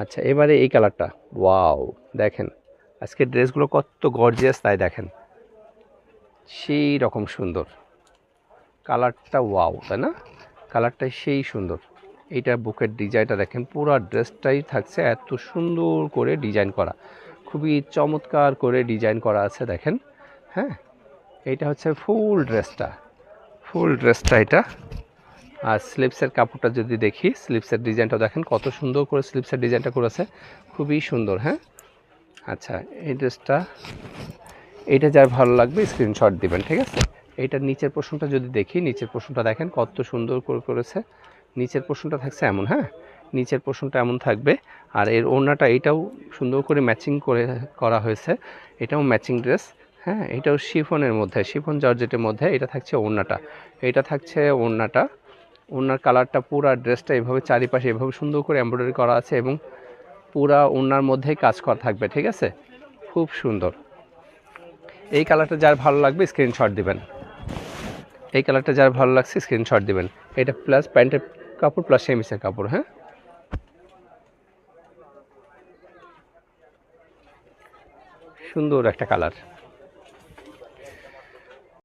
আচ্ছা, এবারে এই কালারটা, ওয়াও দেখেন আজকের ড্রেসগুলো কত গর্জিয়াস তাই দেখেন, সেই রকম সুন্দর কালারটা, ওয়াও তাই না? কালারটাই সেই সুন্দর। এইটা বুকের ডিজাইনটা দেখেন, পুরো ড্রেসটাই থাকছে এত সুন্দর করে ডিজাইন করা, খুবই চমৎকার করে ডিজাইন করা আছে দেখেন। হ্যাঁ, এইটা হচ্ছে ফুল ড্রেসটা এটা। আর স্লিপসের কাপড়টা যদি দেখি, স্লিপসের ডিজাইনটা দেখেন কত সুন্দর করে স্লিপসের ডিজাইনটা করেছে, খুবই সুন্দর। হ্যাঁ, আচ্ছা এই ড্রেসটা, এইটা যার ভালো লাগবে স্ক্রিনশট দিবেন, ঠিক আছে? এইটার নিচের পোর্শনটা যদি দেখি, নিচের পোর্শনটা দেখেন কত সুন্দর করে করেছে। নিচের পোর্শনটা থাকছে এমন, হ্যাঁ নিচের পোর্শনটা এমন থাকবে। আর এর ওড়নাটা এইটাও সুন্দর করে ম্যাচিং করে করা হয়েছে, এটাও ম্যাচিং ড্রেস। হ্যাঁ, এটাও শিফনের মধ্যে, শিফন জর্জেটের মধ্যে এটা থাকছে ওড়নাটা, এটা থাকছে ওড়নাটা। ওড়নার কালারটা পুরা ড্রেসটা এভাবে চারিপাশে এভাবে সুন্দর করে এমব্রয়ডারি করা আছে এবং পুরা ওড়নার মধ্যেই কাজ করা থাকবে, ঠিক আছে? খুব সুন্দর। এই কালারটা যার ভালো লাগবে স্ক্রিনশট দিবেন, এই কালারটা যার ভালো লাগছে স্ক্রিনশট দিবেন। এটা প্লাস প্যান্টের কাপড় প্লাস সেমিসের কাপড়। হ্যাঁ, সুন্দর একটা কালার।